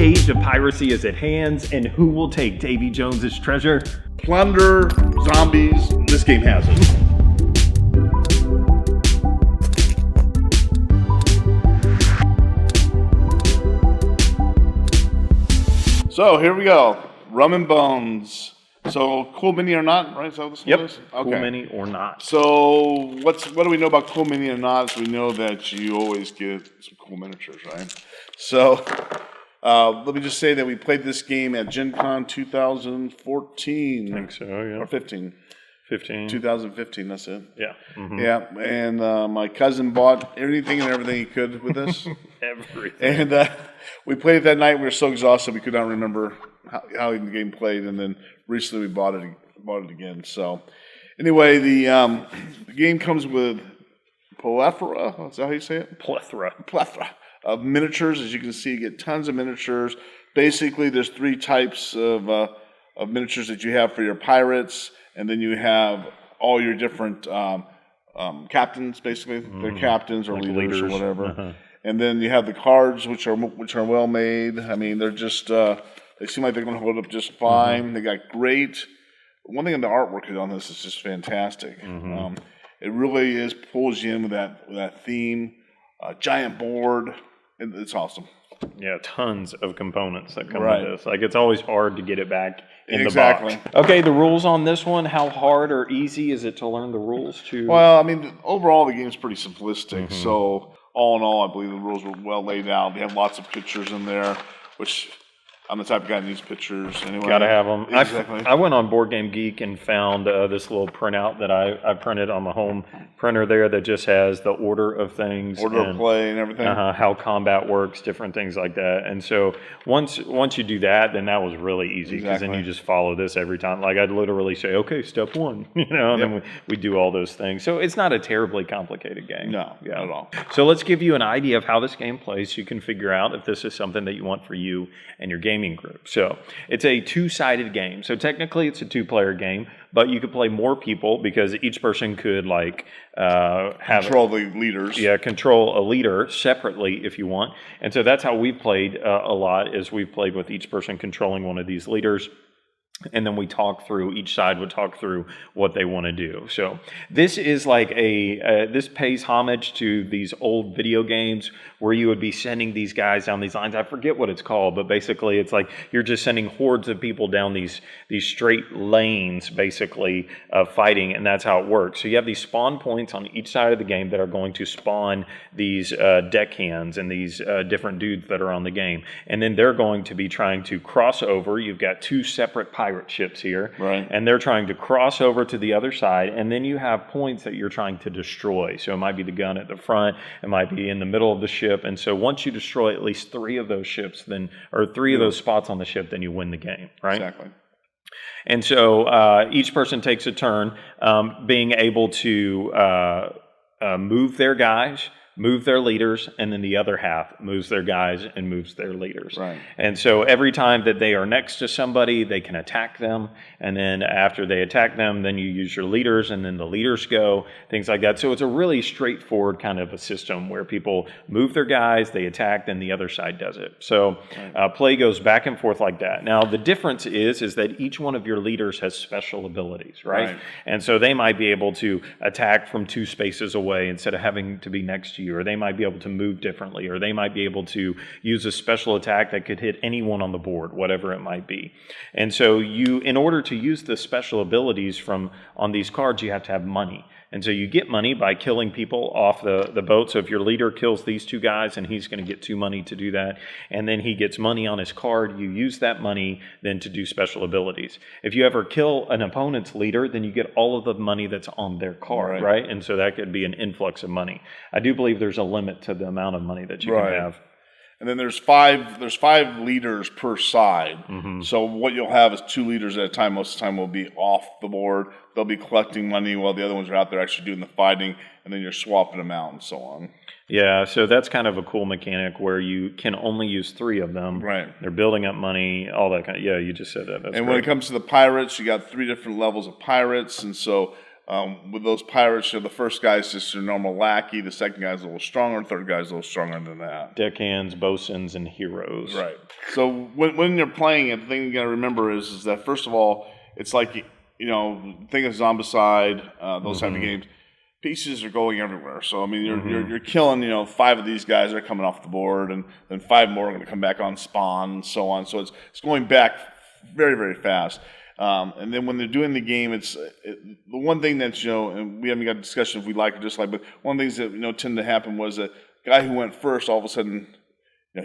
age of piracy is at hand, and who will take Davy Jones's treasure? Plunder, zombies, this game has it. So here we go, Rum Bones. So cool mini or not, right? So this Yep. is? Okay. Cool mini or not. So what do we know about cool mini or not? We know that you always get some cool miniatures, right? So let me just say that we played this game at Gen Con 2014. I think so, yeah. Or 15. 2015, that's it. Yeah. Mm-hmm. Yeah, and my cousin bought anything and everything he could with this. Everything. And we played it that night. We were so exhausted we could not remember how the game played. And then recently we bought it again. So anyway, the game comes with plethora. Is that how you say it? Plethora of miniatures. As you can see, you get tons of miniatures. Basically, there's three types of miniatures that you have for your pirates. And then you have all your different captains, basically. Mm-hmm. They're captains or like leaders or whatever. Uh-huh. And then you have the cards, which are well made. I mean, they're just they seem like they're going to hold up just fine. Mm-hmm. They got great. One thing in the artwork on this is just fantastic. Mm-hmm. It really pulls you in with that theme. Giant board. It's awesome. Yeah, tons of components that come with this. Like, it's always hard to get it back in the box. Okay, the rules on this one, how hard or easy is it to learn the rules to? Well, I mean, overall the game's pretty simplistic. Mm-hmm. So, all in all, I believe the rules were well laid out. They have lots of pictures in there, which I'm the type of guy that needs pictures anyway. Gotta have them. Exactly. I went on Board Game Geek and found this little printout that I printed on the home printer there that just has the order of things. Order of play and everything. How combat works, different things like that. And so once you do that, then that was really easy because then you just follow this every time. Like I'd literally say, okay, step one, and then we do all those things. So it's not a terribly complicated game. No, not at all. So let's give you an idea of how this game plays so you can figure out if this is something that you want for you and your gaming group. So it's a two-sided game. So technically it's a two-player game, but you could play more people because each person could control the leaders. Yeah, control a leader separately if you want. And so that's how we've played a lot is we've played with each person controlling one of these leaders. And then each side would talk through what they want to do. So this is like this pays homage to these old video games where you would be sending these guys down these lines. I forget what it's called, but basically it's like you're just sending hordes of people down these straight lanes, basically, of fighting, and that's how it works. So you have these spawn points on each side of the game that are going to spawn these deckhands and these different dudes that are on the game. And then they're going to be trying to cross over. You've got two separate pirate ships here, right? And they're trying to cross over to the other side, and then you have points that you're trying to destroy. So it might be the gun at the front, it might be in the middle of the ship, and so once you destroy at least three of those ships, or three of those spots on the ship, then you win the game, right? Exactly. And so each person takes a turn being able to move their guys, move their leaders, and then the other half moves their guys and moves their leaders. Right. And so every time that they are next to somebody, they can attack them. And then after they attack them, then you use your leaders, and then the leaders go, things like that. So it's a really straightforward kind of a system where people move their guys, they attack, then the other side does it. So play goes back and forth like that. Now, the difference is that each one of your leaders has special abilities, right? And so they might be able to attack from two spaces away instead of having to be next to you, or they might be able to move differently, or they might be able to use a special attack that could hit anyone on the board, whatever it might be. And so in order to use the special abilities on these cards, you have to have money. And so you get money by killing people off the boat. So if your leader kills these two guys, and he's going to get 2 money to do that, and then he gets money on his card, you use that money then to do special abilities. If you ever kill an opponent's leader, then you get all of the money that's on their card, right? And so that could be an influx of money. I do believe there's a limit to the amount of money that you can have. And then there's five leaders per side. Mm-hmm. So what you'll have is 2 leaders at a time. Most of the time will be off the board. They'll be collecting money while the other ones are out there actually doing the fighting, and then you're swapping them out and so on. Yeah, so that's kind of a cool mechanic where you can only use 3 of them. Right. They're building up money, all that kind of, yeah, you just said that. That's and when it comes to the pirates, you got 3 different levels of pirates, and so With those pirates, the first guy's just your normal lackey, the second guy's a little stronger, the third guy's a little stronger than that. Deckhands, bosuns, and heroes. Right. So when you're playing it, the thing you got to remember is that first of all, it's like think of Zombicide, those type of games. Pieces are going everywhere. So I mean, you're killing 5 of these guys that are coming off the board, and then 5 more are going to come back on spawn, and so on. So it's going back very, very fast. And then when they're doing the game, the one thing that's and we haven't got a discussion if we like or dislike, but one of the things that tend to happen was a guy who went first, all of a sudden,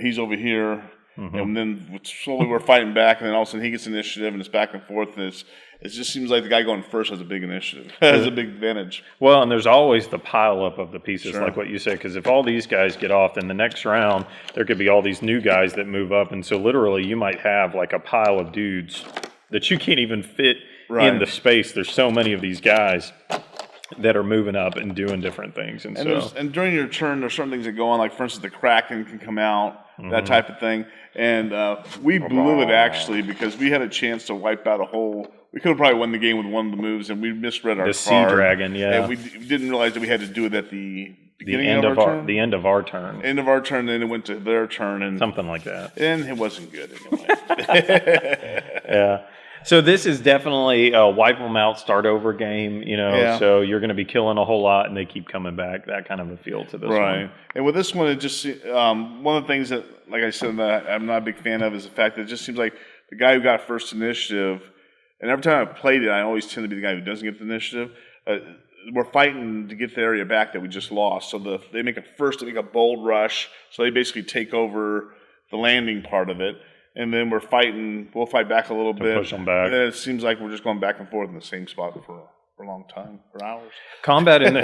he's over here, and then slowly we're fighting back, and then all of a sudden he gets initiative, and it's back and forth, and it just seems like the guy going first has a big initiative, has a big advantage. Well, and there's always the pile up of the pieces, like what you said, because if all these guys get off, then the next round there could be all these new guys that move up, and so literally you might have like a pile of dudes that you can't even fit in the space. There's so many of these guys that are moving up and doing different things. And during your turn, there's certain things that go on, like for instance, the Kraken can come out, that type of thing. And we blew it actually because we had a chance to wipe out we could have probably won the game with one of the moves, and we misread our card. The Sea Dragon, yeah. And we didn't realize that we had to do it at the end of our turn. The end of our turn. End of our turn, then it went to their turn. And something like that. And it wasn't good anyway. Yeah. So this is definitely a wipe them out, start over game, so you're going to be killing a whole lot and they keep coming back, that kind of a feel to this one. Right. And with this one, it just, one of the things that, like I said, that I'm not a big fan of is the fact that it just seems like the guy who got first initiative, and every time I played it, I always tend to be the guy who doesn't get the initiative. We're fighting to get the area back that we just lost. So they make a bold rush, so they basically take over the landing part of it. And then we'll fight back a little bit. Push them back. And then it seems like we're just going back and forth in the same spot for a long time, for hours. Combat in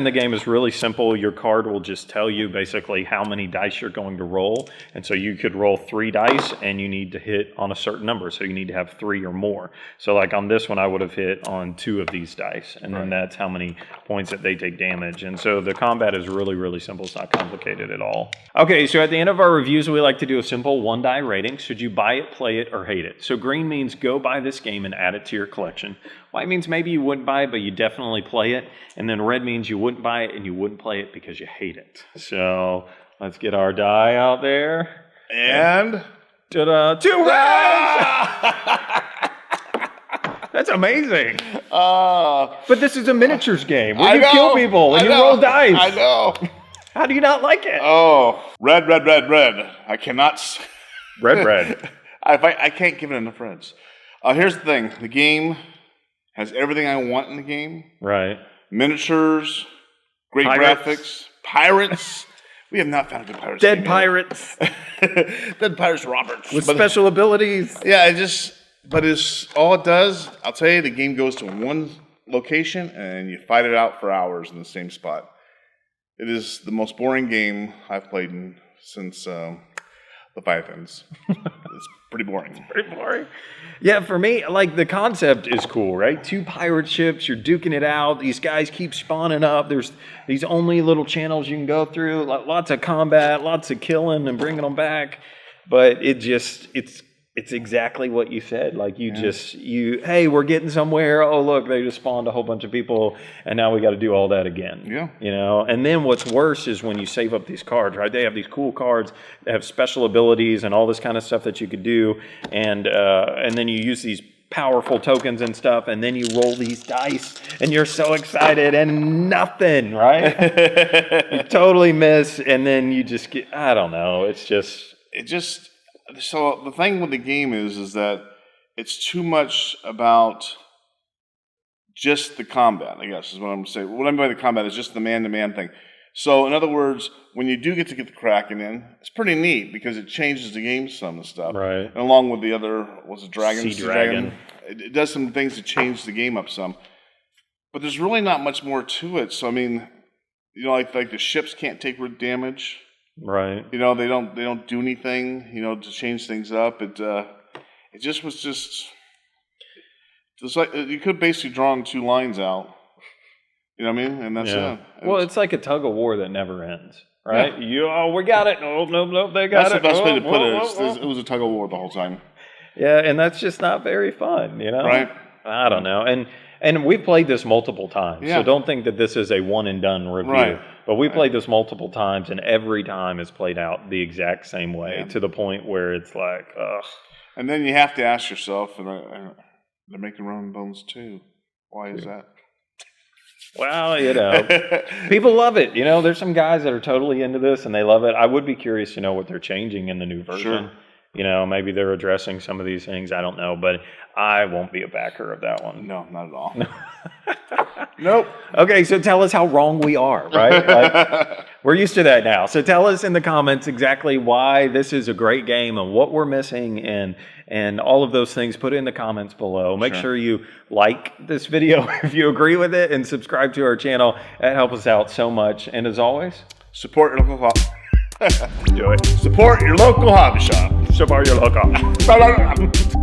the game is really simple. Your card will just tell you basically how many dice you're going to roll. And so you could roll 3 dice and you need to hit on a certain number. So you need to have 3 or more. So like on this one, I would have hit on 2 of these dice. And then that's how many points that they take damage. And so the combat is really, really simple. It's not complicated at all. Okay, so at the end of our reviews, we like to do a simple 1-die rating. Should you buy it, play it, or hate it? So green means go buy this game and add it to your collection. White means maybe you wouldn't buy it, but you definitely play it. And then red means you wouldn't buy it and you wouldn't play it because you hate it. So let's get our die out there. And ta-da, 2 reds! That's amazing. But this is a miniatures game where you kill people and you roll dice. I know. How do you not like it? Oh, red. I cannot. Red. I can't give it enough reds. Here's the thing. The game has everything I want in the game. Right. Miniatures, great graphics, pirates. We have not found a good pirates Dead game pirates. Dead Pirates Roberts. With special abilities. Yeah, it's all it does, I'll tell you, the game goes to one location and you fight it out for hours in the same spot. It is the most boring game I've played since Leviathans. It's pretty boring. Pretty boring. Yeah, for me, like the concept is cool, right? 2 pirate ships, you're duking it out. These guys keep spawning up. There's these only little channels you can go through. Lots of combat, lots of killing and bringing them back. But it's exactly what you said. Like hey, we're getting somewhere. Oh, look, they just spawned a whole bunch of people, and now we got to do all that again. Yeah. And then what's worse is when you save up these cards, right? They have these cool cards that have special abilities and all this kind of stuff that you could do, and then you use these powerful tokens and stuff, and then you roll these dice, and you're so excited, and nothing, right? You totally miss, and then you just get, I don't know, So the thing with the game is that it's too much about just the combat, I guess is what I'm saying. What I mean by the combat is just the man-to-man thing. So in other words, when you do get to get the Kraken in, it's pretty neat because it changes the game some and stuff. Right. And along with the other, dragon? Sea Dragon. It does some things to change the game up some. But there's really not much more to it. So I mean, like the ships can't take damage. Right. They don't do anything, to change things up. It was like you could basically draw 2 lines out. You know what I mean? And that's it. Well, it's like a tug of war that never ends, right? Yeah. We got it. No, they got it. That's the best way to put it. It was a tug of war the whole time. Yeah, and that's just not very fun, Right. I don't know. And And we've played this multiple times, Yeah. so don't think that this is a one and done review. Right. But we played this multiple times, and every time it's played out the exact same way, Yeah. to the point where it's like, ugh. And then you have to ask yourself, they're making Rum Bones too. Why is that? Well, you know, people love it. You know, there's some guys that are totally into this, and they love it. I would be curious to know what they're changing in the new version. Sure. You know, maybe they're addressing some of these things. I don't know, but I won't be a backer of that one. No, not at all. Nope. Okay, so tell us how wrong we are, right? Like, we're used to that now. So tell us in the comments exactly why this is a great game and what we're missing and all of those things. Put it in the comments below. Make sure you like this video if you agree with it and subscribe to our channel. That helps us out so much. And as always, Support your local do it. Support your local hobby shop. Support your local.